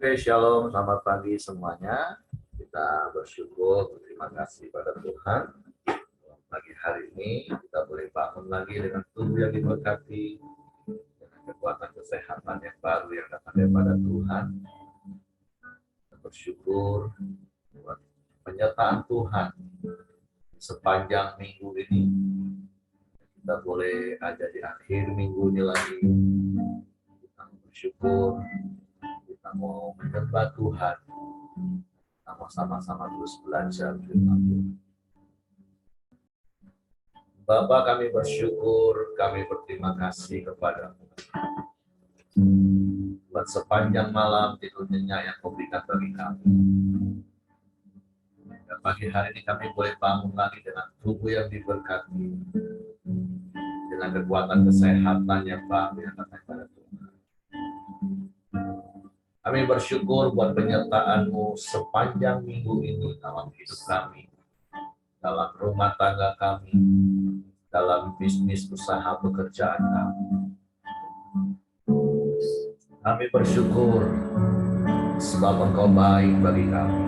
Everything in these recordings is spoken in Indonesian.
Oke, shalom, selamat pagi semuanya. Kita bersyukur, berterima kasih pada Tuhan. Pagi hari ini kita boleh bangun lagi dengan tubuh yang diberkati, dengan kekuatan kesehatan yang baru yang datang daripada Tuhan. Kita bersyukur buat penyertaan Tuhan sepanjang minggu ini. Kita boleh ada di akhir minggu ini lagi. Kita bersyukur. Kita mau menyembah Tuhan, kita mau sama-sama terus belajar firman Tuhan. Bapa, kami bersyukur, kami berterima kasih kepada-Mu buat sepanjang malam tidur nyenyak yang Kau berikan bagi kami. Dan pagi hari ini kami boleh bangun lagi dengan tubuh yang diberkati, dengan kekuatan kesehatan yang baru yang datang dari Tuhan. Kami bersyukur buat penyertaan-Mu sepanjang minggu ini dalam hidup kami, dalam rumah tangga kami, dalam bisnis usaha pekerjaan kami. Kami bersyukur sebab Engkau baik bagi kami.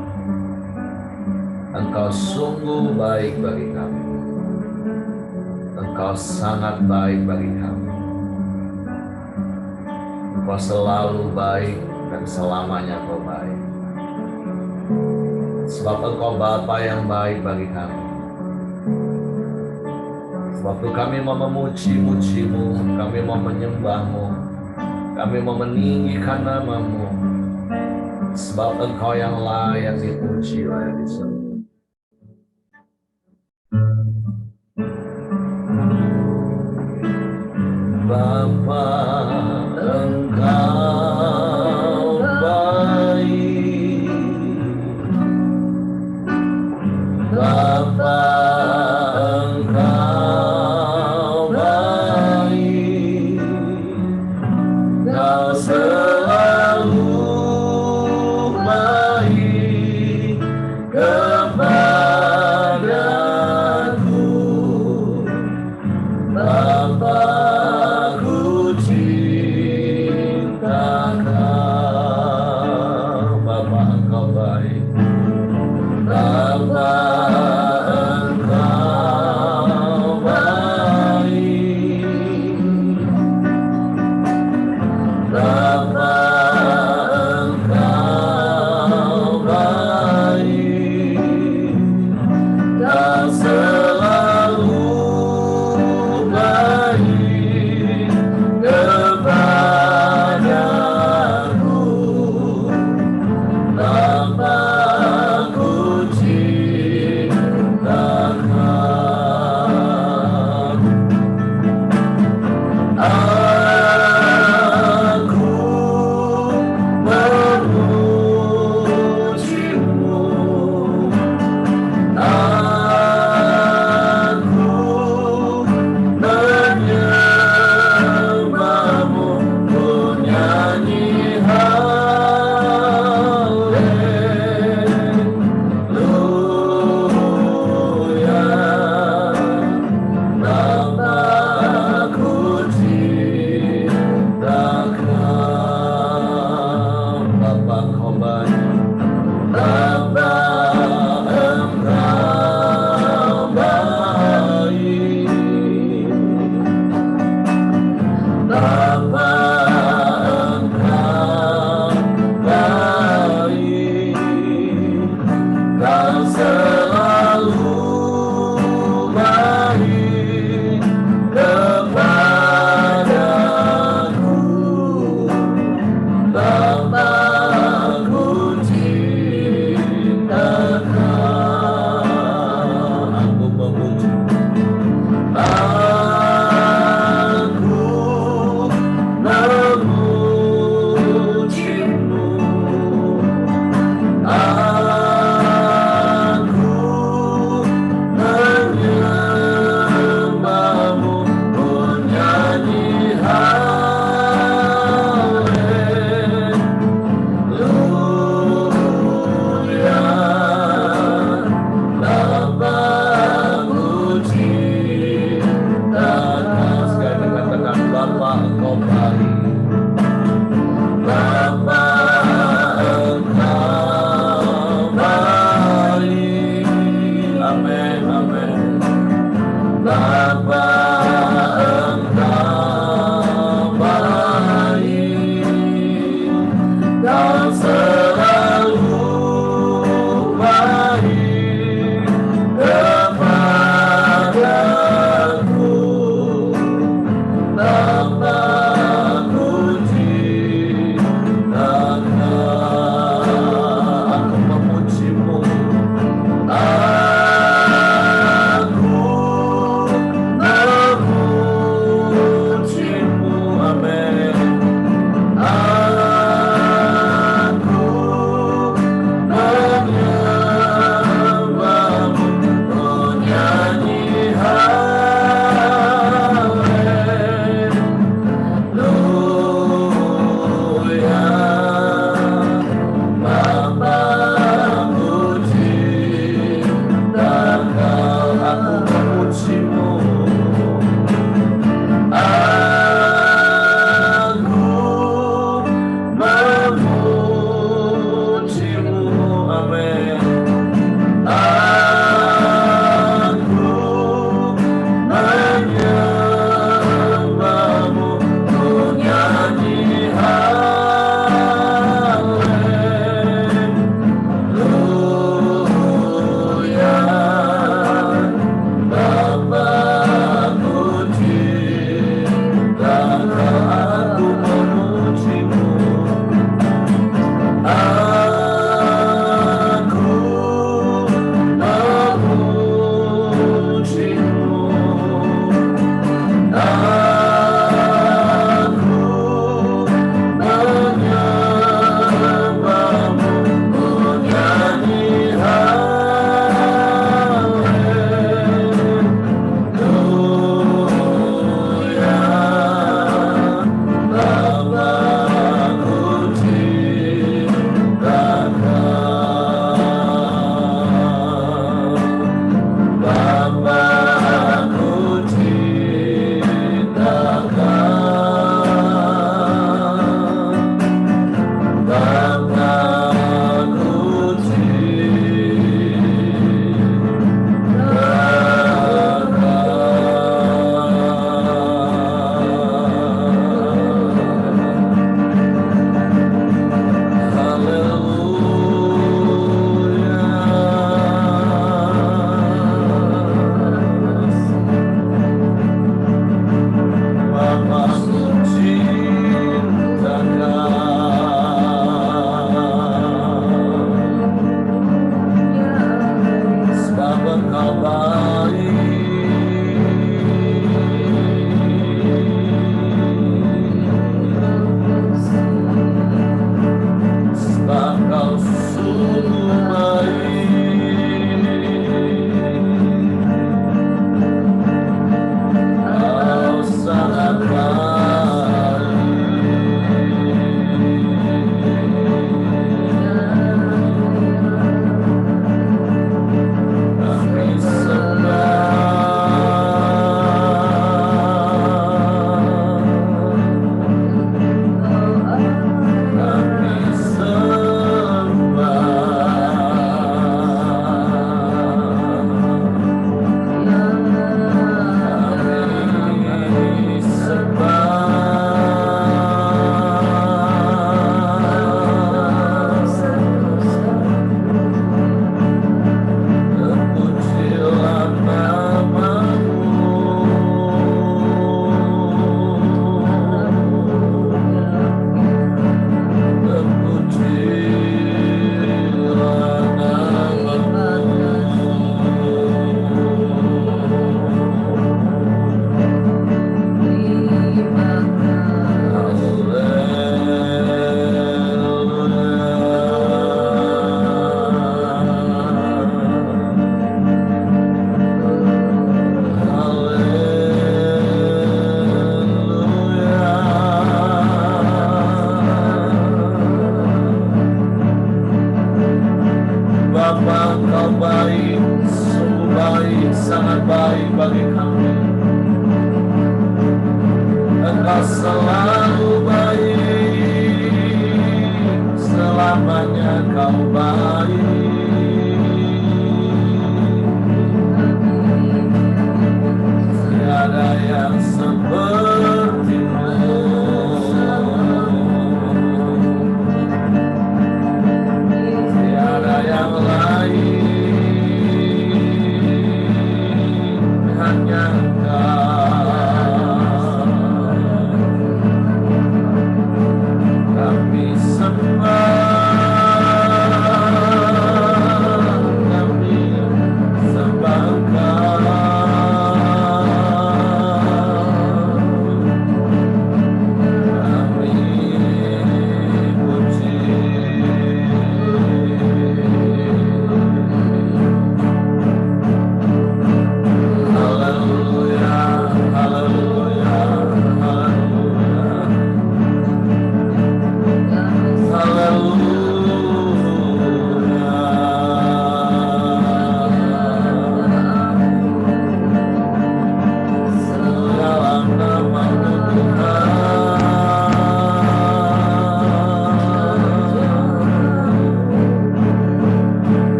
Engkau sungguh baik bagi kami. Engkau sangat baik bagi kami. Engkau selalu baik dan selamanya Kau baik. Sebab Engkau Bapa yang baik bagi kami. Sebab itu kami mau memuji-muji-Mu, kami mau menyembah-Mu, kami mau meninggikan nama-Mu. Sebab Engkau yang layak dipuji, layak disembah. Bapa, Engkau baik. Bapa, Engkau baik. Kau selalu baik kepadaku. Bapa,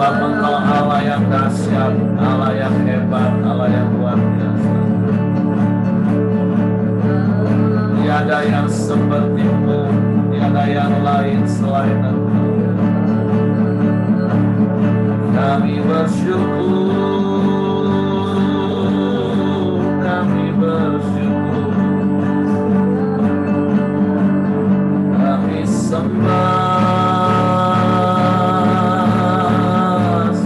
Sebab Engkau Allah yang dahsyat, Allah yang hebat, Allah yang luar biasa. Tiada yang seperti-Mu, tiada yang lain selain Engkau. Kami bersyukur, kami bersyukur, kami sembah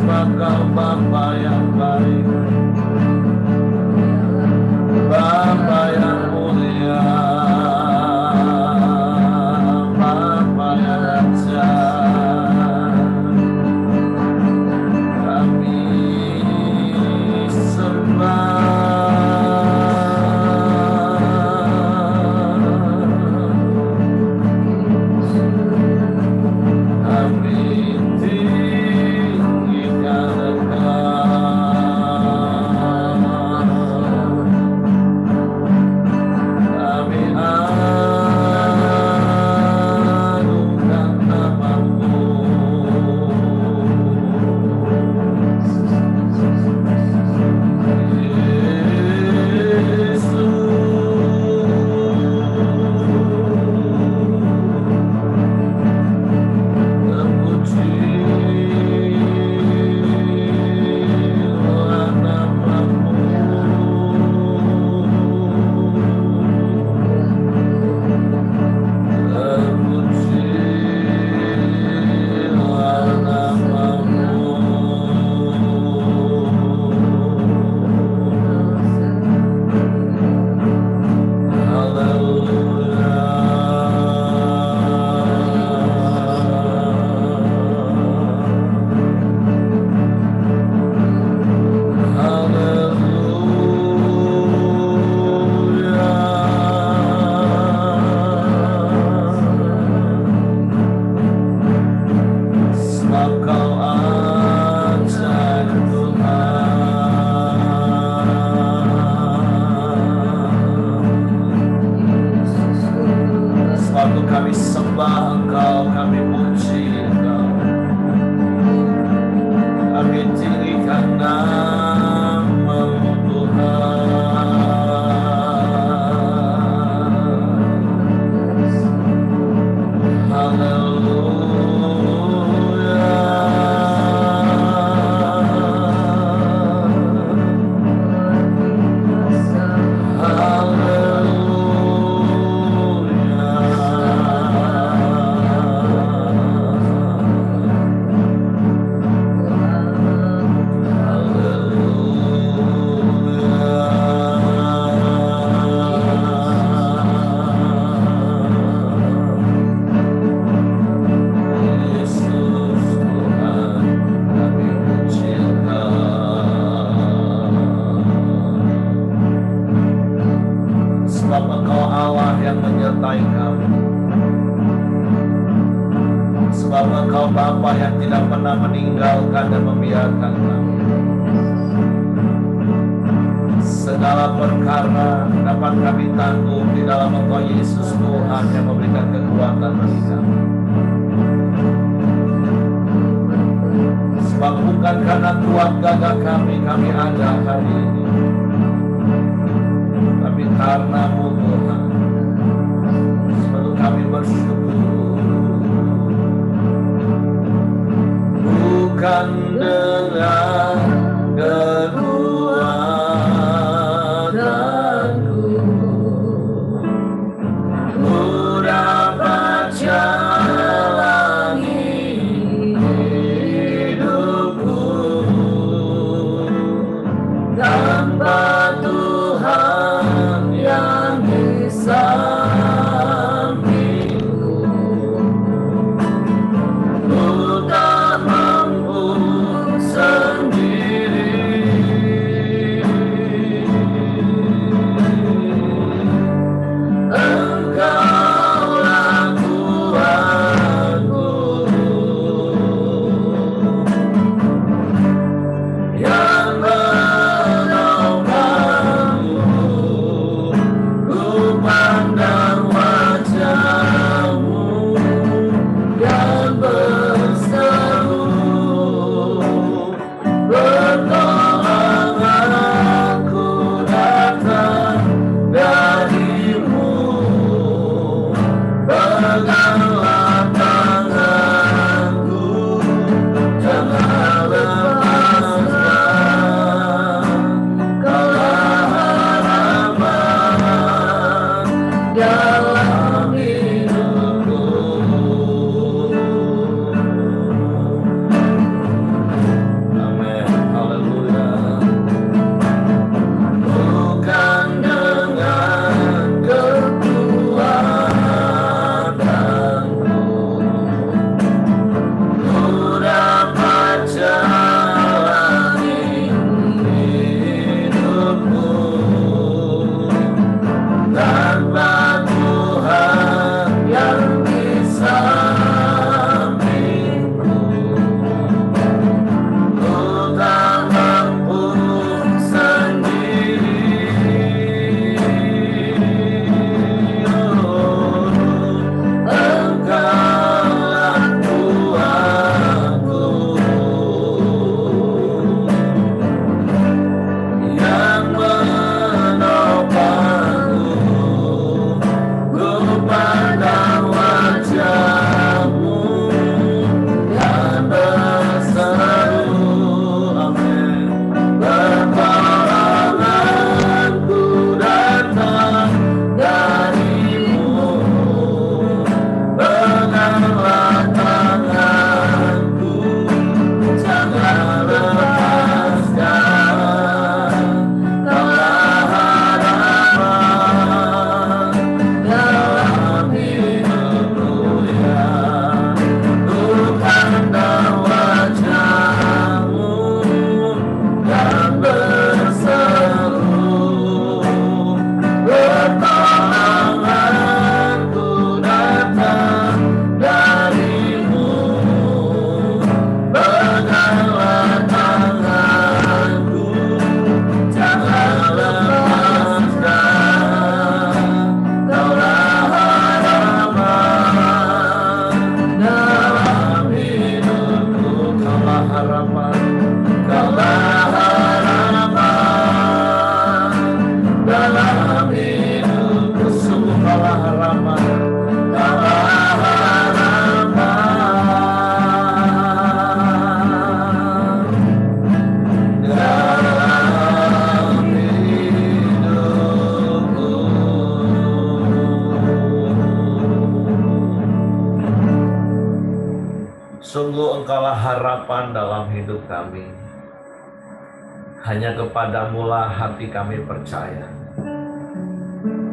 sebab Kau Bapa yang baik, Bapa yang mulia, Bapa yang ajaib. Kami sendiri. harapan, kaulah harapan dalam hidupku, sungguh kaulah harapan, kaulah harapan dalam hidupku. Sungguh engkaulah harapan dalam hidup kami. Hanya kepadamulah hati kami percaya.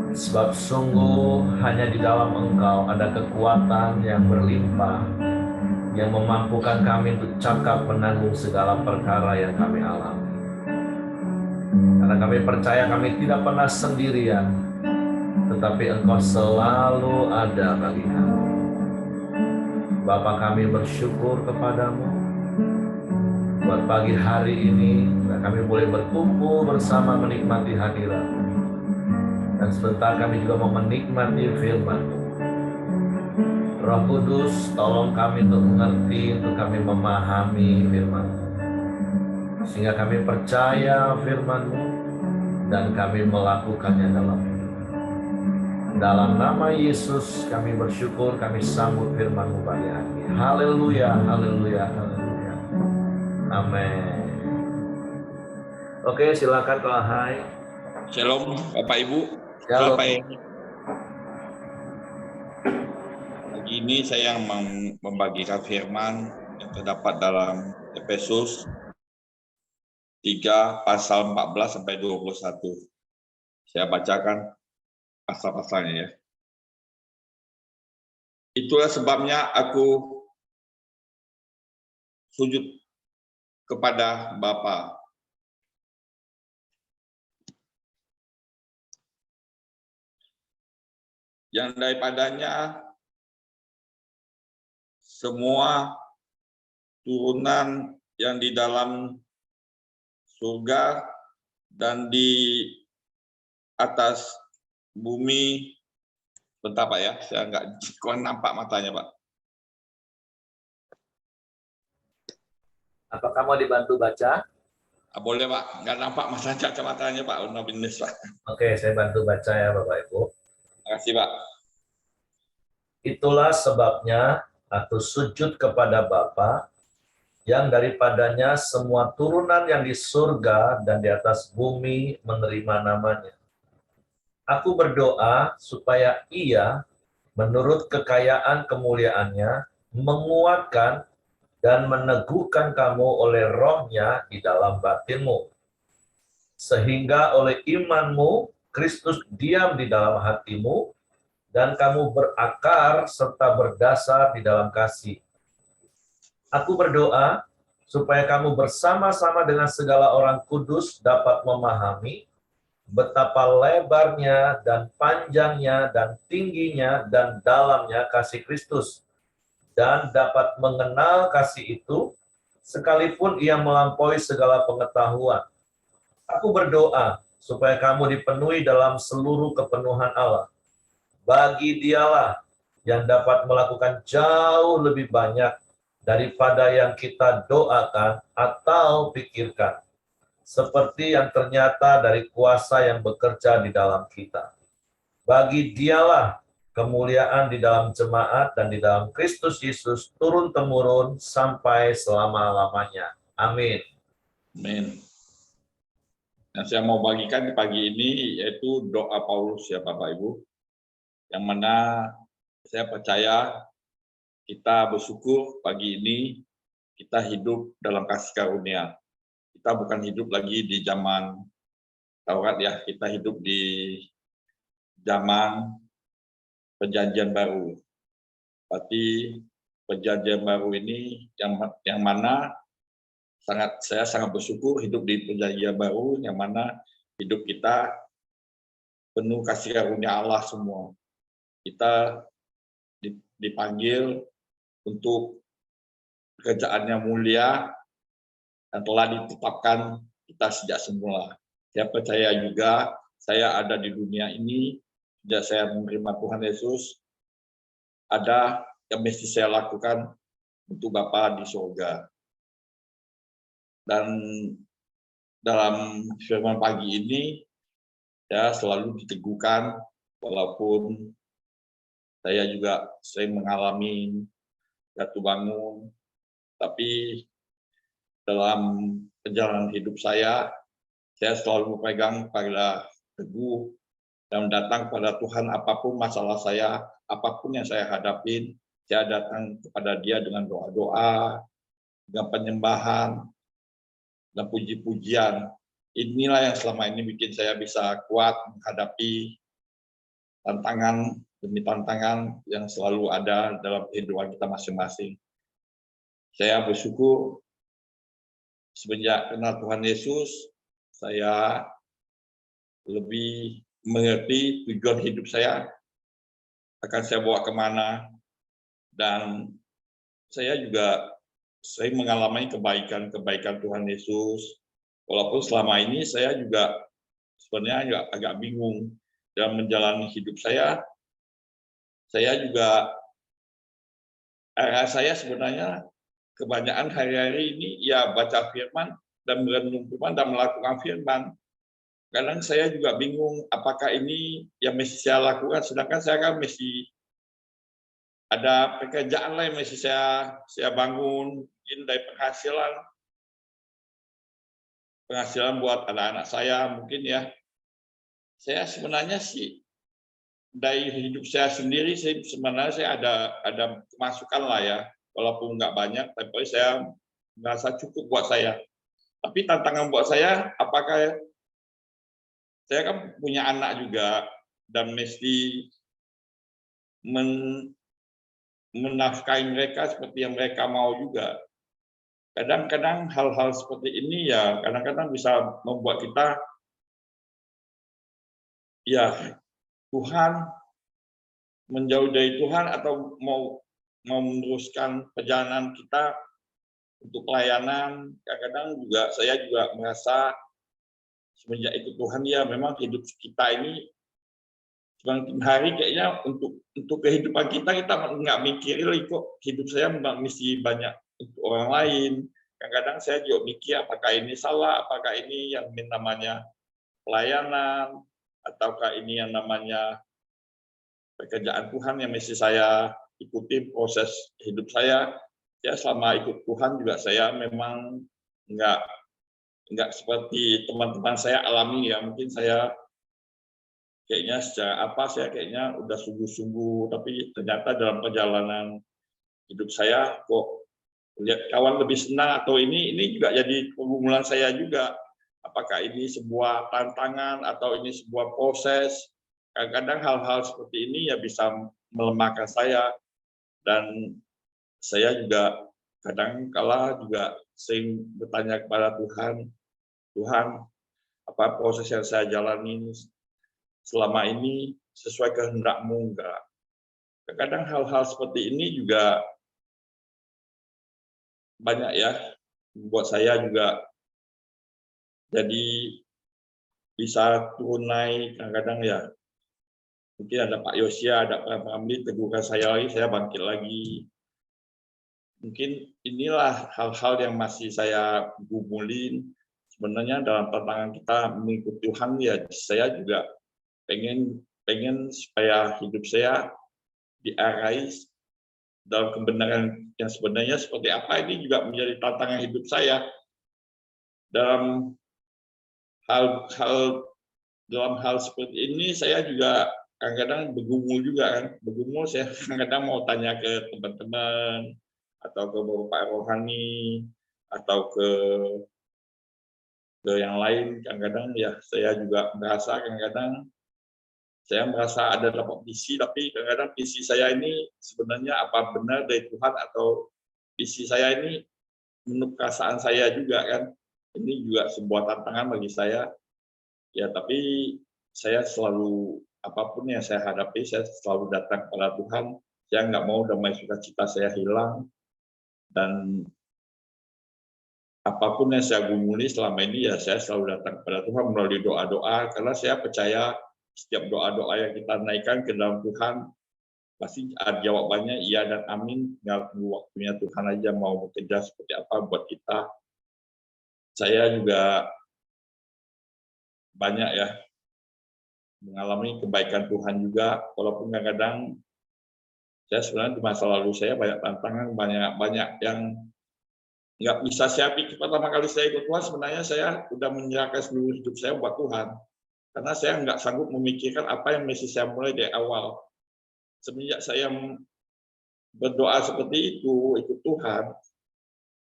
Sebab sungguh hanya di dalam engkau ada kekuatan yang berlimpah, yang memampukan kami untuk cakap menanggung segala perkara yang kami alami. Karena kami percaya kami tidak pernah sendirian, tetapi engkau selalu ada bagi kami. Bapa, kami bersyukur kepadamu buat pagi hari ini kami boleh berkumpul bersama menikmati hadirat. Dan sebentar kami juga mau menikmati firman-Mu. Roh Kudus, tolong kami untuk mengerti, untuk kami memahami firman-Mu, sehingga kami percaya firman-Mu dan kami melakukannya dalam hidup. Dalam nama Yesus kami bersyukur, kami sambut firman-Mu pagi hari ini. Haleluya, haleluya, haleluya. Amin. Oke, silakan Pak Hai. Shalom Bapak Ibu. Shalom. Pagi ini saya membagikan firman yang terdapat dalam Efesus 3 pasal 14 sampai 21. Saya bacakan pasal-pasalnya ya. Itulah sebabnya aku sujud kepada Bapa, yang daripadanya semua turunan yang di dalam surga dan di atas bumi. Bentar Pak ya, saya kurang nampak matanya Pak. Apakah mau dibantu baca? Boleh Pak, nggak nampak matanya Pak, warna bisnis Pak. Oke, saya bantu baca ya Bapak Ibu. Terima kasih Pak. Itulah sebabnya aku sujud kepada Bapa, yang daripadanya semua turunan yang di surga dan di atas bumi menerima namanya. Aku berdoa supaya Ia, menurut kekayaan kemuliaannya, menguatkan dan meneguhkan kamu oleh rohnya di dalam batinmu. Sehingga oleh imanmu, Kristus diam di dalam hatimu, dan kamu berakar serta berdasar di dalam kasih. Aku berdoa supaya kamu bersama-sama dengan segala orang kudus dapat memahami betapa lebarnya dan panjangnya dan tingginya dan dalamnya kasih Kristus, dan dapat mengenal kasih itu sekalipun ia melampaui segala pengetahuan. Aku berdoa supaya kamu dipenuhi dalam seluruh kepenuhan Allah. Bagi Dialah yang dapat melakukan jauh lebih banyak daripada yang kita doakan atau pikirkan, seperti yang ternyata dari kuasa yang bekerja di dalam kita. Bagi Dialah kemuliaan di dalam jemaat dan di dalam Kristus Yesus turun-temurun sampai selama-lamanya. Amin. Amin. Yang saya mau bagikan di pagi ini yaitu doa Paulus ya Bapak Ibu, yang mana saya percaya kita bersyukur pagi ini kita hidup dalam kasih karunia. Kita bukan hidup lagi di zaman Taurat ya, kita hidup di zaman Perjanjian Baru. Berarti Perjanjian Baru ini yang mana saya sangat bersyukur hidup di Perjanjian Baru, yang mana hidup kita penuh kasih karunia Allah semua. Kita dipanggil untuk pekerjaannya mulia dan telah ditetapkan kita sejak semula. Saya percaya juga saya ada di dunia ini sejak saya menerima Tuhan Yesus, ada yang mesti saya lakukan untuk Bapa di surga. Dan dalam firman pagi ini saya selalu diteguhkan, walaupun saya juga sering mengalami jatuh bangun, tapi dalam perjalanan hidup saya selalu berpegang pada teguh dan datang pada Tuhan apapun masalah saya, apapun yang saya hadapin, saya datang kepada Dia dengan doa-doa, dengan penyembahan, dan puji-pujian. Inilah yang selama ini bikin saya bisa kuat menghadapi tantangan demi tantangan yang selalu ada dalam kehidupan kita masing-masing. Saya bersyukur semenjak kenal Tuhan Yesus, saya lebih mengerti tujuan hidup saya, akan saya bawa kemana, dan saya juga sering mengalami kebaikan-kebaikan Tuhan Yesus. Walaupun selama ini saya juga sebenarnya agak bingung dalam menjalani hidup saya juga saya sebenarnya kebanyakan hari-hari ini ya baca firman dan merenung firman dan melakukan firman. Kadang saya juga bingung apakah ini yang mesti saya lakukan, sedangkan saya kan mesti ada pekerjaan lain mesti saya bangun, mungkin dari penghasilan buat anak-anak saya mungkin ya. Saya sebenarnya sih dari hidup saya sendiri sebenarnya saya ada pemasukan lah ya, walaupun nggak banyak, tapi saya merasa cukup buat saya. Tapi tantangan buat saya, apakah saya kan punya anak juga dan mesti menafkahi mereka seperti yang mereka mau juga. Kadang-kadang hal-hal seperti ini ya kadang-kadang bisa membuat kita ya Tuhan menjauh dari Tuhan atau mau meneruskan perjalanan kita untuk pelayanan. Kadang-kadang juga saya juga merasa semenjak ikut Tuhan ya memang hidup kita ini semakin hari kayaknya untuk kehidupan kita nggak mikirin kok hidup saya mesti banyak untuk orang lain. Kadang-kadang saya juga mikir apakah ini salah, apakah ini yang namanya pelayanan, ataukah ini yang namanya pekerjaan Tuhan yang mesti saya ikuti proses hidup saya. Ya selama ikut Tuhan juga saya memang nggak seperti teman-teman saya alami ya. Mungkin saya kayaknya saya kayaknya udah sungguh-sungguh, tapi ternyata dalam perjalanan hidup saya kok lihat kawan lebih senang atau ini juga jadi pergumulan saya juga. Apakah ini sebuah tantangan atau ini sebuah proses? Kadang-kadang hal-hal seperti ini ya bisa melemahkan saya, dan saya juga kadang kala juga sering bertanya kepada Tuhan, Tuhan, apa proses yang saya jalani selama ini sesuai kehendak-Mu enggak? Kadang hal-hal seperti ini juga banyak ya membuat saya juga jadi bisa turun naik. Kadang-kadang ya mungkin ada Pak Yosia, ada Pak Ramli teguhkan saya lagi, saya bangkit lagi. Mungkin inilah hal-hal yang masih saya gumulin. Sebenarnya dalam tantangan kita mengikuti Tuhan ya saya juga pengen supaya hidup saya diarahi dalam kebenaran yang sebenarnya seperti apa, ini juga menjadi tantangan hidup saya. Dalam hal seperti ini saya juga kadang-kadang bergumul juga kan. Bergumul saya kadang-kadang mau tanya ke teman-teman atau ke Bapak rohani atau ke yang lain. Kadang-kadang ya saya juga kadang-kadang saya merasa ada dapat visi, tapi kadang-kadang visi saya ini sebenarnya apa benar dari Tuhan atau visi saya ini menurut perasaan saya juga kan. Ini juga sebuah tantangan bagi saya. Ya, tapi saya selalu apapun yang saya hadapi, saya selalu datang kepada Tuhan. Saya nggak mau damai sukacita saya hilang, dan apapun yang saya gumuli selama ini ya saya selalu datang kepada Tuhan melalui doa-doa, karena saya percaya setiap doa-doa yang kita naikkan ke dalam Tuhan pasti jawabannya iya dan amin. Tinggal tunggu waktunya Tuhan aja mau bekerja seperti apa buat kita. saya juga banyak ya mengalami kebaikan Tuhan juga, walaupun kadang-kadang saya sebenarnya di masa lalu saya banyak tantangan, banyak yang nggak bisa saya pikir. Pertama kali saya ikut Tuhan, sebenarnya saya sudah menyerahkan seluruh hidup saya buat Tuhan. Karena saya nggak sanggup memikirkan apa yang mesti saya mulai dari awal. Semenjak saya berdoa seperti itu, ikut Tuhan,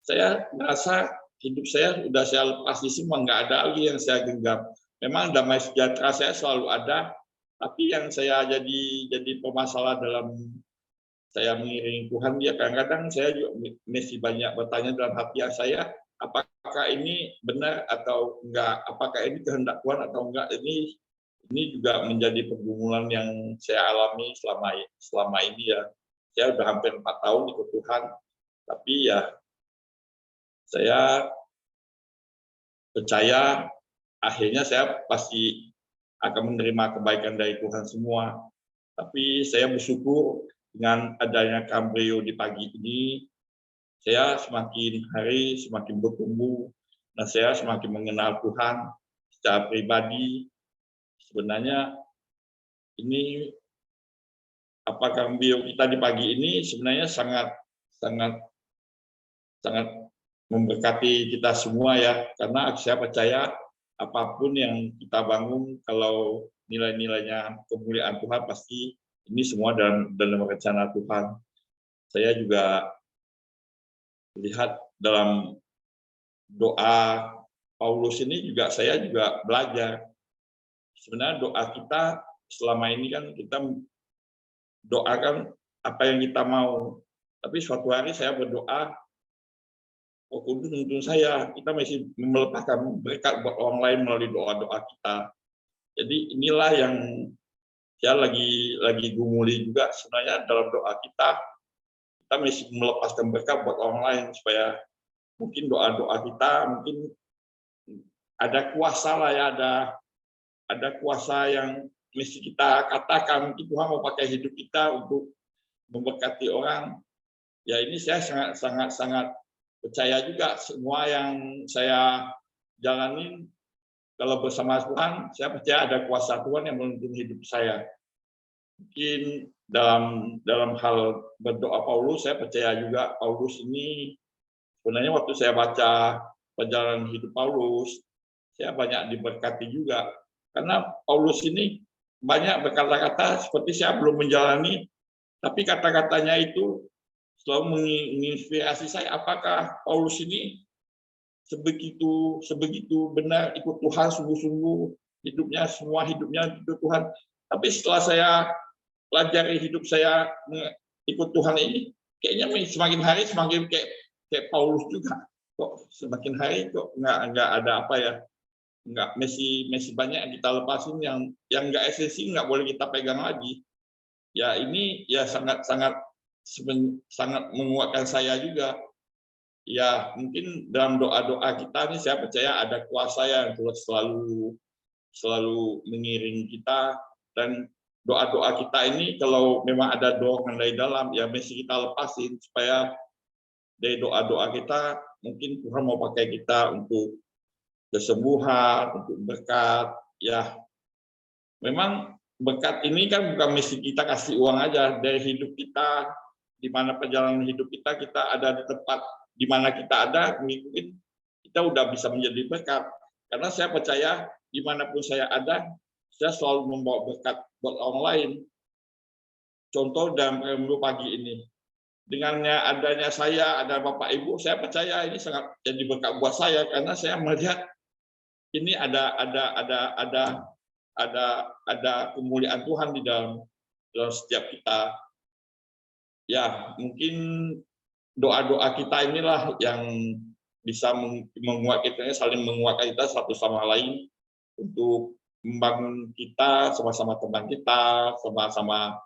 saya merasa hidup saya sudah saya lepas di semua, nggak ada lagi yang saya genggam. Memang damai sejahtera saya selalu ada, tapi yang saya jadi permasalahan dalam saya mengiringi Tuhan, ya kadang-kadang saya juga masih banyak bertanya dalam hati saya, apakah ini benar atau enggak, apakah ini kehendak Tuhan atau enggak. Ini juga menjadi pergumulan yang saya alami selama ini ya. Saya udah hampir 4 tahun ikut Tuhan, tapi ya saya percaya akhirnya saya pasti akan menerima kebaikan dari Tuhan semua. Tapi saya bersyukur dengan adanya Cambrio di pagi ini, saya semakin hari semakin bertumbuh, dan saya semakin mengenal Tuhan secara pribadi. Sebenarnya ini Cambrio kita di pagi ini sebenarnya sangat sangat sangat memberkati kita semua ya, karena saya percaya apapun yang kita bangun, kalau nilai-nilainya kemuliaan Tuhan, pasti ini semua dalam rencana Tuhan. Saya juga lihat dalam doa Paulus ini juga saya juga belajar. Sebenarnya doa kita selama ini kan kita doakan apa yang kita mau. Tapi suatu hari saya berdoa, oh Kudus menuntun saya, kita masih melepaskan berkat buat orang lain melalui doa-doa kita. Jadi inilah yang saya lagi gumuli juga sebenarnya dalam doa kita masih melepaskan berkat buat orang lain, supaya mungkin doa-doa kita mungkin ada kuasa lah ya, ada kuasa yang mesti kita katakan, mungkin Tuhan mau pakai hidup kita untuk memberkati orang. Ya ini saya sangat percaya juga semua yang saya jalanin kalau bersama Tuhan, saya percaya ada kuasa Tuhan yang menuntun hidup saya. Mungkin dalam hal berdoa Paulus, saya percaya juga Paulus ini sebenarnya waktu saya baca perjalanan hidup Paulus, saya banyak diberkati juga. Karena Paulus ini banyak berkata-kata seperti saya belum menjalani, tapi kata-katanya itu selalu menginspirasi saya. Apakah Paulus ini sebegitu benar ikut Tuhan sungguh-sungguh, semua hidupnya ikut Tuhan. Tapi setelah saya pelajari hidup saya ikut Tuhan ini, kayaknya semakin hari semakin kayak Paulus juga. Kok semakin hari kok nggak ada apa ya, nggak masih banyak yang kita lepasin, yang nggak esensi nggak boleh kita pegang lagi. Ya ini ya sangat menguatkan saya juga. Ya mungkin dalam doa-doa kita nih saya percaya ada kuasa yang selalu mengiring kita, dan doa-doa kita ini kalau memang ada dorongan dari dalam ya mesti kita lepasin, supaya dari doa-doa kita mungkin Tuhan mau pakai kita untuk kesembuhan, untuk berkat. Ya memang berkat ini kan bukan mesti kita kasih uang aja, dari hidup kita, di mana perjalanan hidup kita ada di tempat di mana kita ada, mungkin kita udah bisa menjadi berkat. Karena saya percaya dimanapun saya ada, saya selalu membawa berkat buat orang lain. Contoh dalam Cambrio pagi ini, dengannya adanya saya, ada Bapak Ibu, saya percaya ini sangat jadi berkat buat saya, karena saya melihat ini ada kemuliaan Tuhan di dalam setiap kita. Ya mungkin doa-doa kita inilah yang bisa menguatkan kita, saling menguatkan kita satu sama lain untuk membangun kita, sama-sama teman kita, sama-sama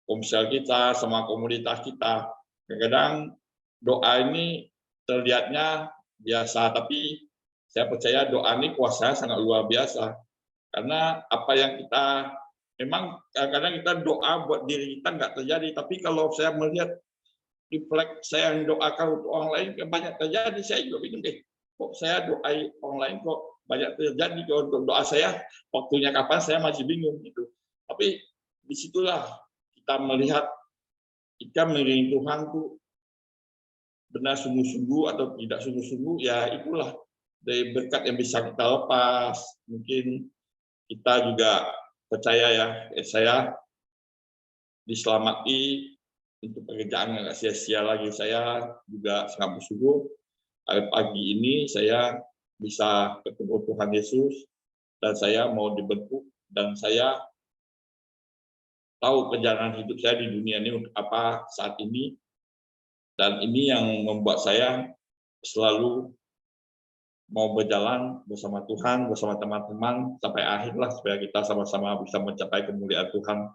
komsel kita, sama komunitas kita. Kadang-kadang doa ini terlihatnya biasa, tapi saya percaya doa ini kuasanya sangat luar biasa. Karena apa yang kita, memang kadang-kadang kita doa buat diri kita nggak terjadi, tapi kalau saya melihat refleks saya yang doakan untuk orang lain, banyak terjadi. Saya juga bingung deh, kok saya doa online kok banyak terjadi kok untuk doa saya, waktunya kapan saya masih bingung gitu. Tapi disitulah kita melihat kita mengiringi Tuhan tuh benar sungguh-sungguh atau tidak sungguh-sungguh, ya itulah dari berkat yang bisa kita lepas. Mungkin kita juga percaya ya, saya diselamatkan untuk pekerjaan yang nggak sia-sia lagi. Saya juga sangat bersyukur pagi ini saya bisa ketemu Tuhan Yesus dan saya mau dibentuk dan saya tahu perjalanan hidup saya di dunia ini untuk apa saat ini, dan ini yang membuat saya selalu mau berjalan bersama Tuhan, bersama teman-teman sampai akhir lah, supaya kita sama-sama bisa mencapai kemuliaan Tuhan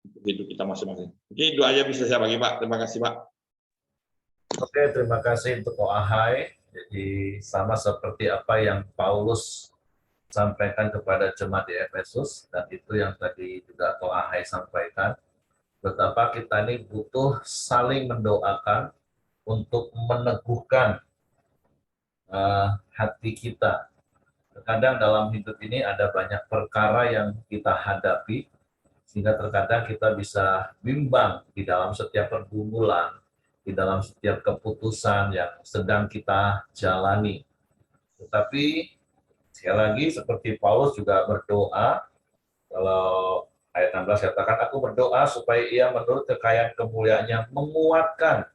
untuk hidup kita masing-masing. Oke, itu aja bisa saya bagi, Pak. Terima kasih, Pak. Oke, terima kasih untuk Ko Ahai. Jadi sama seperti apa yang Paulus sampaikan kepada jemaat di Efesus, dan itu yang tadi juga Ko Ahai sampaikan, betapa kita ini butuh saling mendoakan untuk meneguhkan hati kita. Terkadang dalam hidup ini ada banyak perkara yang kita hadapi, sehingga terkadang kita bisa bimbang di dalam setiap pergumulan, di dalam setiap keputusan yang sedang kita jalani. Tetapi sekali lagi seperti Paulus juga berdoa, kalau ayat 16 katakan, aku berdoa supaya ia menurut kekayaan kemuliaannya menguatkan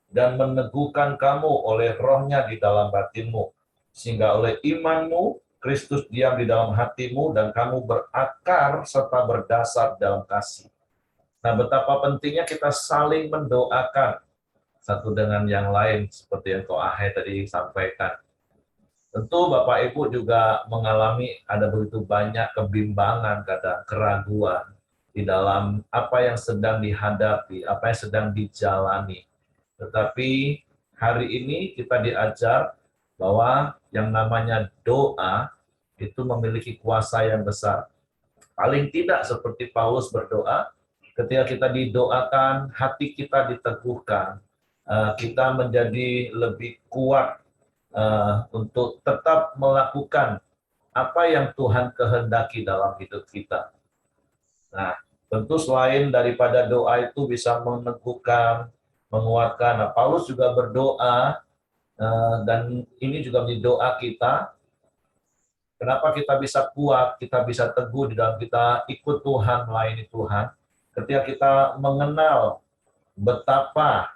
dan meneguhkan kamu oleh rohnya di dalam batinmu, sehingga oleh imanmu Kristus diam di dalam hatimu dan kamu berakar serta berdasar dalam kasih. Nah, betapa pentingnya kita saling mendoakan satu dengan yang lain, seperti yang Ko Ahai tadi sampaikan. Tentu Bapak Ibu juga mengalami ada begitu banyak kebimbangan, kadang keraguan di dalam apa yang sedang dihadapi, apa yang sedang dijalani. Tetapi hari ini kita diajar bahwa yang namanya doa itu memiliki kuasa yang besar. Paling tidak seperti Paulus berdoa, ketika kita didoakan, hati kita diteguhkan, kita menjadi lebih kuat untuk tetap melakukan apa yang Tuhan kehendaki dalam hidup kita. Nah, tentu selain daripada doa itu bisa meneguhkan, menguatkan. Nah, Paulus juga berdoa, dan ini juga menjadi doa kita. Kenapa kita bisa kuat, kita bisa teguh di dalam kita ikut Tuhan, melayani Tuhan. Ketika kita mengenal betapa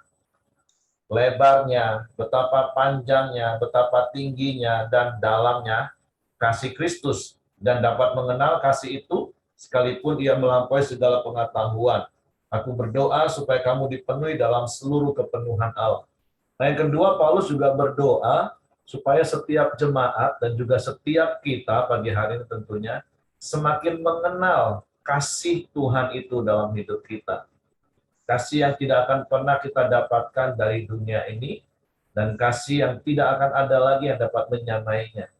lebarnya, betapa panjangnya, betapa tingginya, dan dalamnya kasih Kristus, dan dapat mengenal kasih itu sekalipun ia melampaui segala pengetahuan. Aku berdoa supaya kamu dipenuhi dalam seluruh kepenuhan Allah. Nah, yang kedua, Paulus juga berdoa supaya setiap jemaat dan juga setiap kita pagi hari ini tentunya semakin mengenal kasih Tuhan itu dalam hidup kita. Kasih yang tidak akan pernah kita dapatkan dari dunia ini, dan kasih yang tidak akan ada lagi yang dapat menyamainya.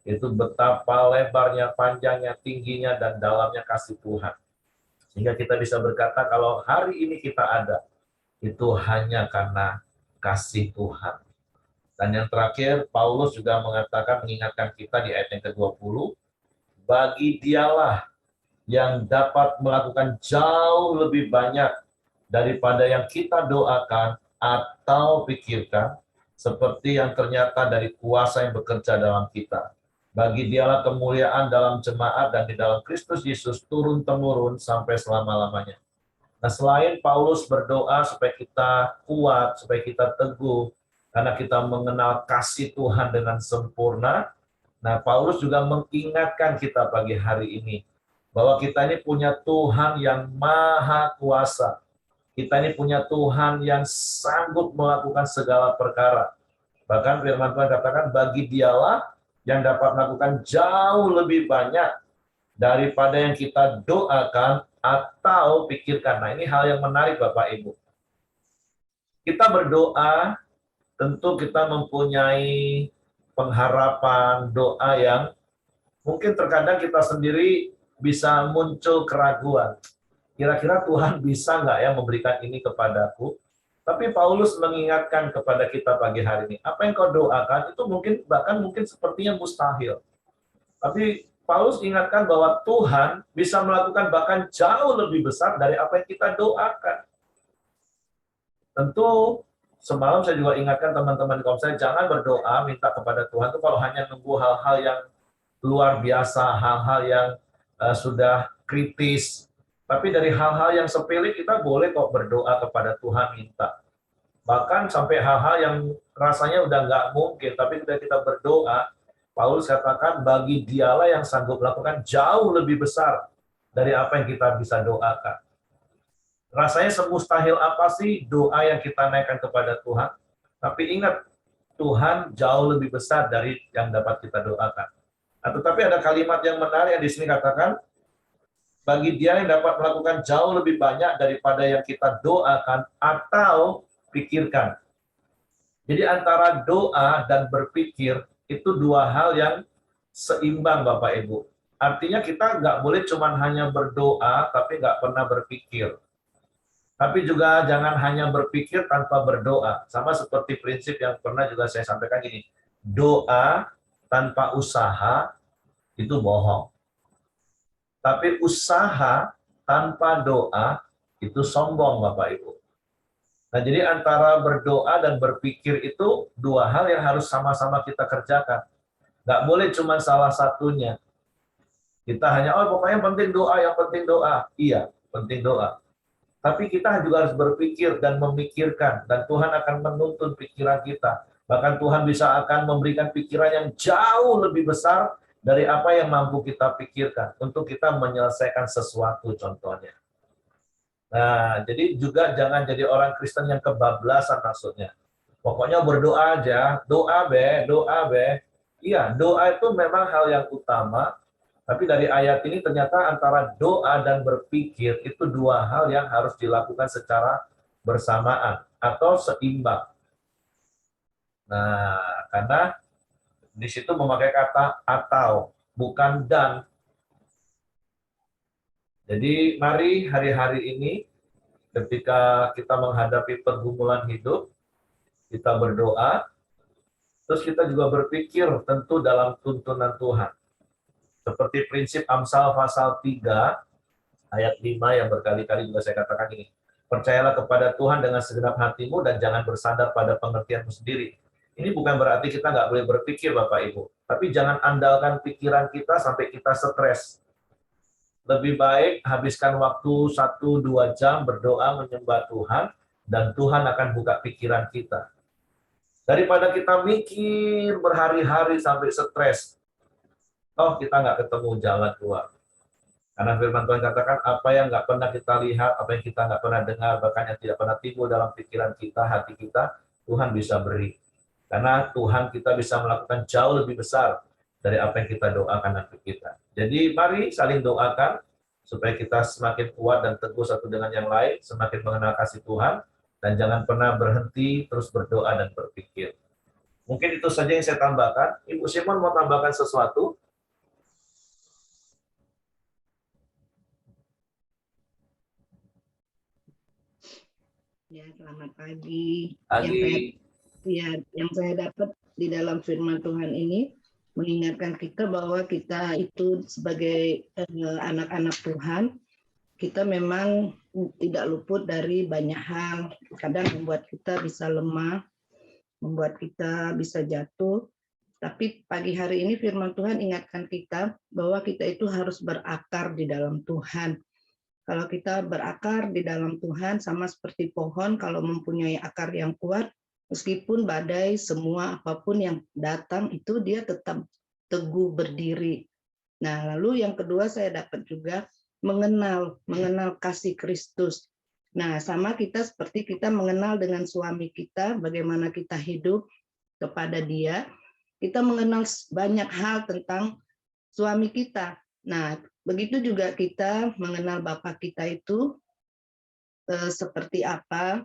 Itu betapa lebarnya, panjangnya, tingginya, dan dalamnya kasih Tuhan. Sehingga kita bisa berkata kalau hari ini kita ada, itu hanya karena kasih Tuhan. Dan yang terakhir, Paulus juga mengatakan, mengingatkan kita di ayat yang ke-20, bagi dialah yang dapat melakukan jauh lebih banyak daripada yang kita doakan atau pikirkan, seperti yang ternyata dari kuasa yang bekerja dalam kita. Bagi dialah kemuliaan dalam jemaat dan di dalam Kristus Yesus turun-temurun sampai selama-lamanya. Nah, selain Paulus berdoa supaya kita kuat, supaya kita teguh, karena kita mengenal kasih Tuhan dengan sempurna, nah Paulus juga mengingatkan kita pagi hari ini, bahwa kita ini punya Tuhan yang maha kuasa. Kita ini punya Tuhan yang sanggup melakukan segala perkara. Bahkan firman Tuhan katakan, bagi dialah yang dapat melakukan jauh lebih banyak daripada yang kita doakan atau pikirkan. Nah, ini hal yang menarik Bapak Ibu. Kita berdoa, tentu kita mempunyai pengharapan doa yang mungkin terkadang kita sendiri bisa muncul keraguan. Kira-kira Tuhan bisa nggak ya memberikan ini kepadaku? Tapi Paulus mengingatkan kepada kita pagi hari ini, apa yang kau doakan itu mungkin sepertinya mustahil. Tapi Paulus ingatkan bahwa Tuhan bisa melakukan bahkan jauh lebih besar dari apa yang kita doakan. Tentu semalam saya juga ingatkan teman-teman kaum saya, jangan berdoa minta kepada Tuhan itu kalau hanya nunggu hal-hal yang luar biasa, hal-hal yang sudah kritis. Tapi dari hal-hal yang sepele kita boleh kok berdoa kepada Tuhan minta. Bahkan sampai hal-hal yang rasanya udah nggak mungkin, tapi ketika kita berdoa, Paulus katakan bagi dialah yang sanggup melakukan jauh lebih besar dari apa yang kita bisa doakan. Rasanya semustahil apa sih doa yang kita naikkan kepada Tuhan? Tapi ingat, Tuhan jauh lebih besar dari yang dapat kita doakan. Nah, tetapi ada kalimat yang menarik yang di sini katakan, bagi dia yang dapat melakukan jauh lebih banyak daripada yang kita doakan atau pikirkan. Jadi antara doa dan berpikir itu dua hal yang seimbang Bapak Ibu. Artinya kita nggak boleh cuma hanya berdoa tapi nggak pernah berpikir. Tapi juga jangan hanya berpikir tanpa berdoa. Sama seperti prinsip yang pernah juga saya sampaikan gini. Doa tanpa usaha itu bohong. Tapi usaha tanpa doa itu sombong Bapak Ibu. Nah, jadi antara berdoa dan berpikir itu dua hal yang harus sama-sama kita kerjakan. Nggak boleh cuma salah satunya. Kita hanya, oh pokoknya penting doa, yang penting doa. Iya, penting doa. Tapi kita juga harus berpikir dan memikirkan. Dan Tuhan akan menuntun pikiran kita. Bahkan Tuhan bisa akan memberikan pikiran yang jauh lebih besar dari apa yang mampu kita pikirkan. Untuk kita menyelesaikan sesuatu contohnya. Nah, jadi juga jangan jadi orang Kristen yang kebablasan maksudnya. Pokoknya berdoa aja, doa be. Iya, doa itu memang hal yang utama, tapi dari ayat ini ternyata antara doa dan berpikir itu dua hal yang harus dilakukan secara bersamaan atau seimbang. Nah, karena di situ memakai kata atau, bukan dan. Jadi mari hari-hari ini ketika kita menghadapi pergumulan hidup, kita berdoa, terus kita juga berpikir tentu dalam tuntunan Tuhan. Seperti prinsip Amsal pasal 3, ayat 5 yang berkali-kali juga saya katakan ini. Percayalah kepada Tuhan dengan segenap hatimu dan jangan bersandar pada pengertianmu sendiri. Ini bukan berarti kita nggak boleh berpikir Bapak Ibu. Tapi jangan andalkan pikiran kita sampai kita stres. Lebih baik habiskan waktu 1-2 jam berdoa menyembah Tuhan dan Tuhan akan buka pikiran kita. Daripada kita mikir berhari-hari sampai stres, toh kita nggak ketemu jalan keluar. Karena firman Tuhan katakan, apa yang nggak pernah kita lihat, apa yang kita nggak pernah dengar, bahkan yang tidak pernah timbul dalam pikiran kita, hati kita, Tuhan bisa beri. Karena Tuhan kita bisa melakukan jauh lebih besar dari apa yang kita doakan dan kita. Jadi mari saling doakan, supaya kita semakin kuat dan teguh satu dengan yang lain, semakin mengenal kasih Tuhan, dan jangan pernah berhenti terus berdoa dan berpikir. Mungkin itu saja yang saya tambahkan. Ibu Simon mau tambahkan sesuatu? Ya, selamat pagi. Pagi. Yang saya dapat di dalam firman Tuhan ini mengingatkan kita bahwa kita itu sebagai anak-anak Tuhan, kita memang tidak luput dari banyak hal. Kadang membuat kita bisa lemah, membuat kita bisa jatuh. Tapi pagi hari ini firman Tuhan ingatkan kita bahwa kita itu harus berakar di dalam Tuhan. Kalau kita berakar di dalam Tuhan, sama seperti pohon, kalau mempunyai akar yang kuat, meskipun badai, semua apapun yang datang, itu dia tetap teguh berdiri. Nah, lalu yang kedua saya dapat juga mengenal kasih Kristus. Nah, sama kita seperti kita mengenal dengan suami kita, bagaimana kita hidup kepada dia, kita mengenal banyak hal tentang suami kita. Nah, begitu juga kita mengenal Bapa kita itu seperti apa,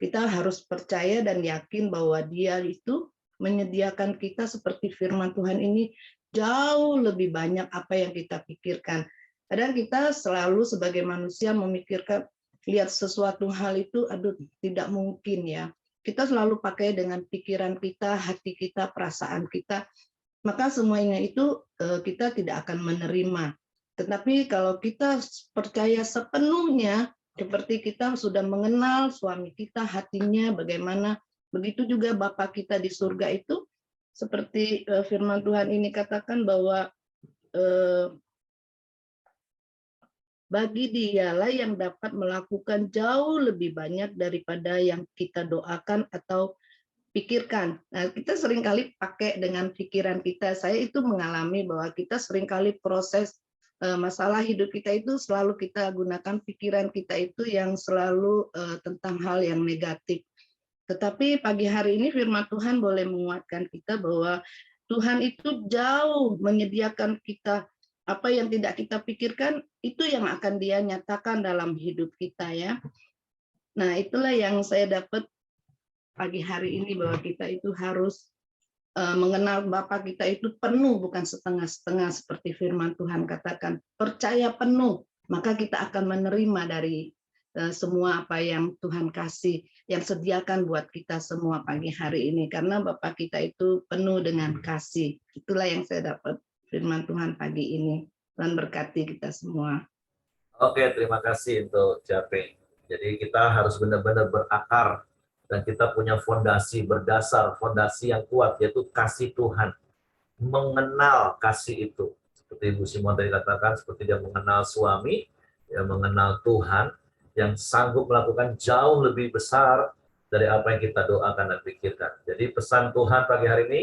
kita harus percaya dan yakin bahwa dia itu menyediakan kita seperti firman Tuhan ini jauh lebih banyak apa yang kita pikirkan. Kadang kita selalu sebagai manusia memikirkan, lihat sesuatu hal itu, aduh tidak mungkin ya. Kita selalu pakai dengan pikiran kita, hati kita, perasaan kita, maka semuanya itu kita tidak akan menerima. Tetapi kalau kita percaya sepenuhnya, seperti kita sudah mengenal suami kita, hatinya bagaimana, begitu juga Bapa kita di surga itu, seperti firman Tuhan ini katakan bahwa bagi dialah yang dapat melakukan jauh lebih banyak daripada yang kita doakan atau pikirkan. Nah, kita seringkali pakai dengan pikiran kita. Saya itu mengalami bahwa kita seringkali proses masalah hidup kita itu selalu kita gunakan pikiran kita itu yang selalu tentang hal yang negatif. Tetapi pagi hari ini firman Tuhan boleh menguatkan kita bahwa Tuhan itu jauh menyediakan kita apa yang tidak kita pikirkan, itu yang akan Dia nyatakan dalam hidup kita ya. Nah, itulah yang saya dapat pagi hari ini, bahwa kita itu harus mengenal Bapa kita itu penuh, bukan setengah-setengah seperti firman Tuhan katakan. Percaya penuh, maka kita akan menerima dari semua apa yang Tuhan kasih, yang sediakan buat kita semua pagi hari ini. Karena Bapa kita itu penuh dengan kasih. Itulah yang saya dapat firman Tuhan pagi ini. Tuhan berkati kita semua. Oke, terima kasih untuk Japing. Jadi kita harus benar-benar berakar dan kita punya fondasi berdasar, fondasi yang kuat, yaitu kasih Tuhan. Mengenal kasih itu. Seperti Ibu Simon tadi katakan, seperti dia mengenal suami, dia mengenal Tuhan, yang sanggup melakukan jauh lebih besar dari apa yang kita doakan dan pikirkan. Jadi pesan Tuhan pagi hari ini,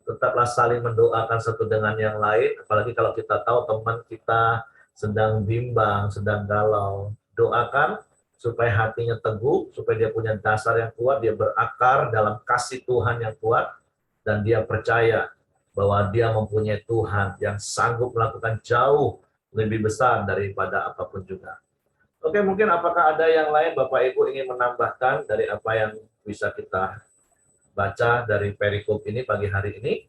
tetaplah saling mendoakan satu dengan yang lain, apalagi kalau kita tahu teman kita sedang bimbang, sedang galau. Doakan supaya hatinya teguh, supaya dia punya dasar yang kuat, dia berakar dalam kasih Tuhan yang kuat, dan dia percaya bahwa dia mempunyai Tuhan yang sanggup melakukan jauh lebih besar daripada apapun juga. Oke, mungkin apakah ada yang lain Bapak Ibu ingin menambahkan dari apa yang bisa kita baca dari perikop ini pagi hari ini?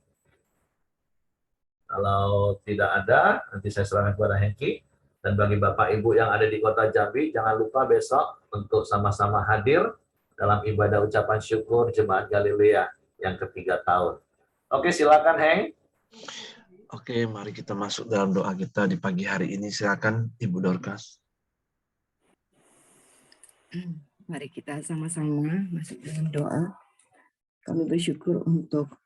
Kalau tidak ada, nanti saya serahkan kepada Hengki. Dan bagi Bapak Ibu yang ada di kota Jambi, jangan lupa besok untuk sama-sama hadir dalam ibadah ucapan syukur Jemaat Galilea yang ketiga tahun. Oke, silakan Heng. Oke, mari kita masuk dalam doa kita di pagi hari ini. Silakan Ibu Dorcas. Mari kita sama-sama masuk dalam doa. Kami bersyukur untuk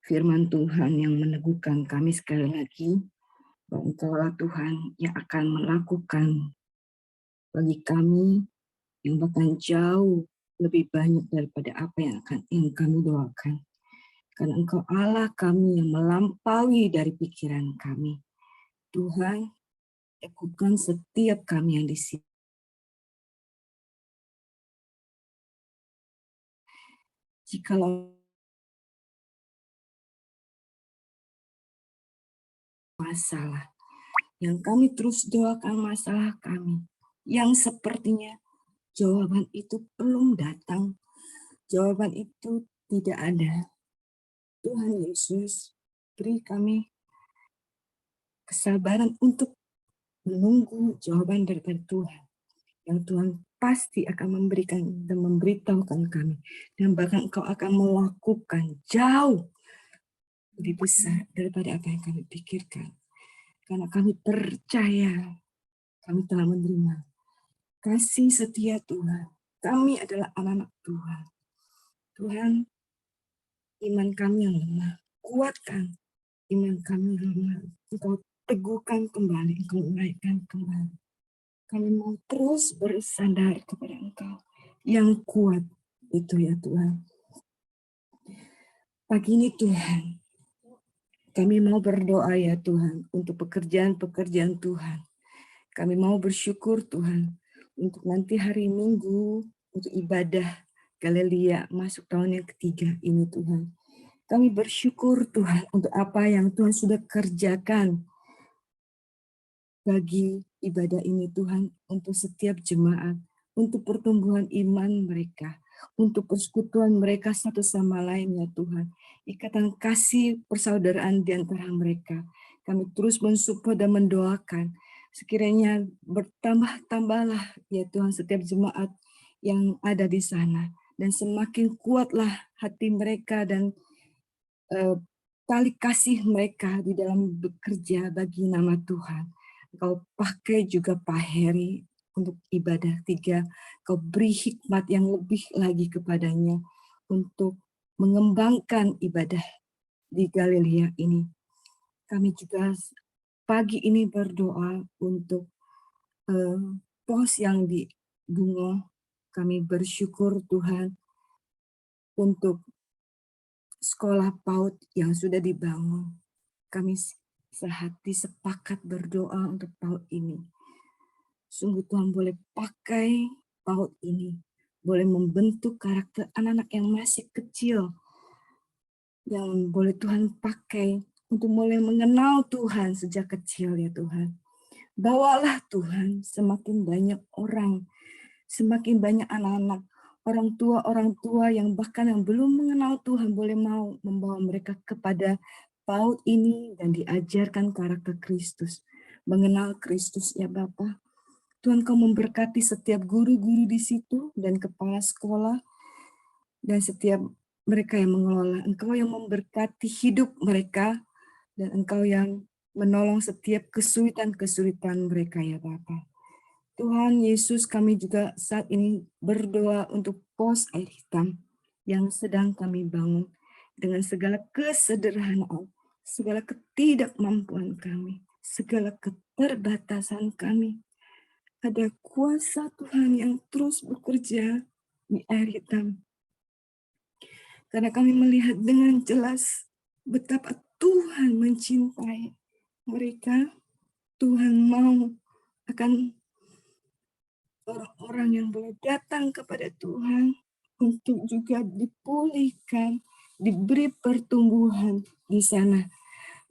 firman Tuhan yang meneguhkan kami sekali lagi, bahwa Engkaulah Tuhan yang akan melakukan bagi kami yang bahkan jauh lebih banyak daripada apa yang kami doakan. Karena Engkau Allah kami yang melampaui dari pikiran kami. Tuhan, teguhkan setiap kami yang di sini. Jikalau masalah yang kami terus doakan, masalah kami yang sepertinya jawaban itu belum datang, jawaban itu tidak ada. Tuhan Yesus, beri kami kesabaran untuk menunggu jawaban daripada Tuhan, yang Tuhan pasti akan memberikan dan memberitahukan kami, dan bahkan Engkau akan melakukan jauh lebih besar daripada apa yang kami pikirkan. Karena kami percaya, kami telah menerima kasih setia Tuhan. Kami adalah anak-anak Tuhan. Tuhan, iman kami yang lemah, kuatkan iman kami yang lemah. Engkau teguhkan kembali, Engkau naikkan kembali. Kami mau terus bersandar kepada Engkau yang kuat itu ya Tuhan. Pagi ini Tuhan, kami mau berdoa ya Tuhan untuk pekerjaan-pekerjaan Tuhan. Kami mau bersyukur Tuhan untuk nanti hari Minggu untuk ibadah Galilea masuk tahun yang ketiga ini Tuhan. Kami bersyukur Tuhan untuk apa yang Tuhan sudah kerjakan bagi ibadah ini Tuhan, untuk setiap jemaat, untuk pertumbuhan iman mereka, untuk persekutuan mereka satu sama lain ya Tuhan. Ikatan kasih persaudaraan di antara mereka. Kami terus mensupport dan mendoakan Sekiranya bertambah-tambahlah ya Tuhan setiap jemaat yang ada di sana. Dan semakin kuatlah hati mereka dan tali kasih mereka di dalam bekerja bagi nama Tuhan. Kau pakai juga Pak Heri untuk ibadah 3. Kau beri hikmat yang lebih lagi kepadanya untuk mengembangkan ibadah di Galilea ini. Kami juga pagi ini berdoa untuk pos yang di Bungo. Kami bersyukur Tuhan untuk sekolah PAUD yang sudah dibangun. Kami sehati sepakat berdoa untuk PAUD ini. Sungguh Tuhan boleh pakai PAUD ini, boleh membentuk karakter anak-anak yang masih kecil, yang boleh Tuhan pakai untuk mulai mengenal Tuhan sejak kecil ya Tuhan. Bawalah Tuhan semakin banyak orang, semakin banyak anak-anak, orang tua yang bahkan yang belum mengenal Tuhan boleh mau membawa mereka kepada PAUD ini dan diajarkan karakter Kristus. Mengenal Kristus ya Bapa. Tuhan Kau memberkati setiap guru-guru di situ dan kepala sekolah dan setiap mereka yang mengelola. Engkau yang memberkati hidup mereka dan Engkau yang menolong setiap kesulitan-kesulitan mereka ya Bapa. Tuhan Yesus, kami juga saat ini berdoa untuk pos air hitam yang sedang kami bangun dengan segala kesederhanaan, segala ketidakmampuan kami, segala keterbatasan kami. Ada kuasa Tuhan yang terus bekerja di air hitam. Karena kami melihat dengan jelas betapa Tuhan mencintai mereka. Tuhan mau akan orang-orang yang boleh datang kepada Tuhan untuk juga dipulihkan, diberi pertumbuhan di sana.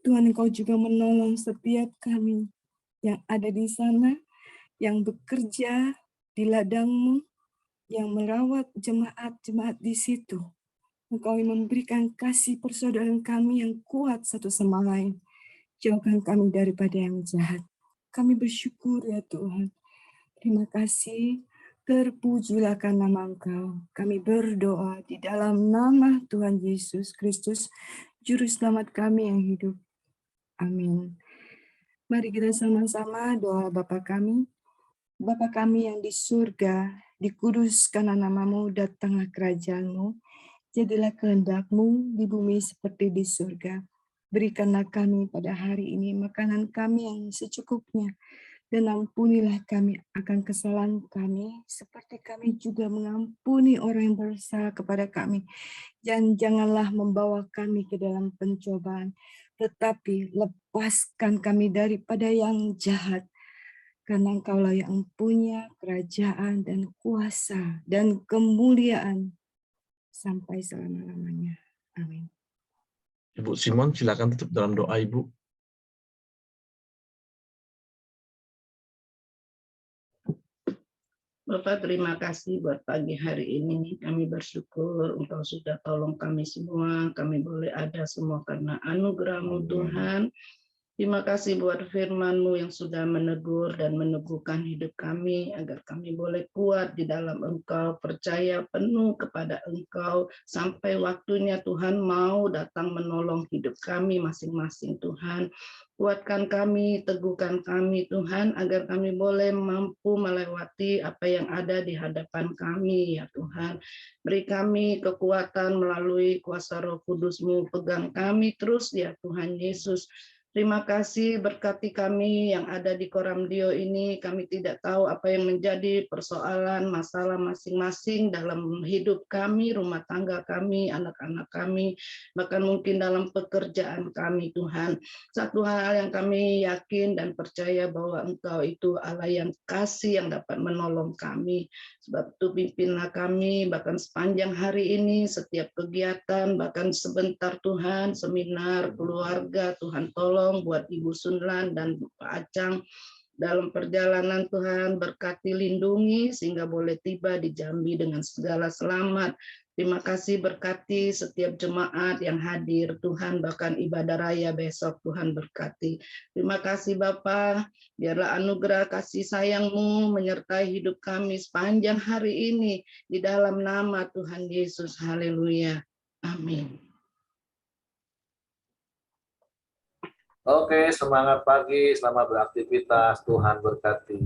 Tuhan Engkau juga menolong setiap kami yang ada di sana, yang bekerja di ladang-Mu, yang merawat jemaat-jemaat di situ. Engkau yang memberikan kasih persaudaraan kami yang kuat satu sama lain. Jauhkan kami daripada yang jahat. Kami bersyukur ya Tuhan. Terima kasih. Terpujilah nama Engkau. Kami berdoa di dalam nama Tuhan Yesus Kristus, Juru Selamat kami yang hidup. Amin. Mari kita sama-sama doa Bapa kami. Bapa kami yang di surga, dikuduskanlah nama-Mu, datanglah kerajaan-Mu, jadilah kehendak-Mu di bumi seperti di surga. Berikanlah kami pada hari ini makanan kami yang secukupnya, dan ampunilah kami akan kesalahan kami, seperti kami juga mengampuni orang yang bersalah kepada kami. Dan janganlah membawa kami ke dalam pencobaan, tetapi lepaskan kami daripada yang jahat. Karena Engkaulah yang punya kerajaan dan kuasa dan kemuliaan sampai selama-lamanya. Amin. Ibu Simon, silakan tutup dalam doa Ibu. Bapak, terima kasih buat pagi hari ini. Kami bersyukur Engkau sudah tolong kami semua. Kami boleh ada semua karena anugerah-Mu Tuhan. Terima kasih buat firman-Mu yang sudah menegur dan meneguhkan hidup kami, agar kami boleh kuat di dalam Engkau, percaya penuh kepada Engkau, sampai waktunya Tuhan mau datang menolong hidup kami masing-masing Tuhan. Kuatkan kami, teguhkan kami Tuhan, agar kami boleh mampu melewati apa yang ada di hadapan kami ya Tuhan. Beri kami kekuatan melalui kuasa Roh Kudus-Mu, pegang kami terus ya Tuhan Yesus. Terima kasih, berkati kami yang ada di Koramdio ini. Kami tidak tahu apa yang menjadi persoalan, masalah masing-masing dalam hidup kami, rumah tangga kami, anak-anak kami, bahkan mungkin dalam pekerjaan kami, Tuhan. Satu hal yang kami yakin dan percaya bahwa Engkau itu Allah yang kasih, yang dapat menolong kami. Sebab itu pimpinlah kami, bahkan sepanjang hari ini, setiap kegiatan, bahkan sebentar Tuhan, seminar, keluarga, Tuhan tolong buat Ibu Sunlan dan Pak Acang dalam perjalanan Tuhan, berkati lindungi sehingga boleh tiba di Jambi dengan segala selamat. Terima kasih berkati setiap jemaat yang hadir, Tuhan, bahkan ibadah raya besok, Tuhan berkati. Terima kasih Bapa, biarlah anugerah kasih sayang-Mu menyertai hidup kami sepanjang hari ini, di dalam nama Tuhan Yesus. Haleluya. Amin. Oke, semangat pagi, selamat beraktivitas, Tuhan berkati.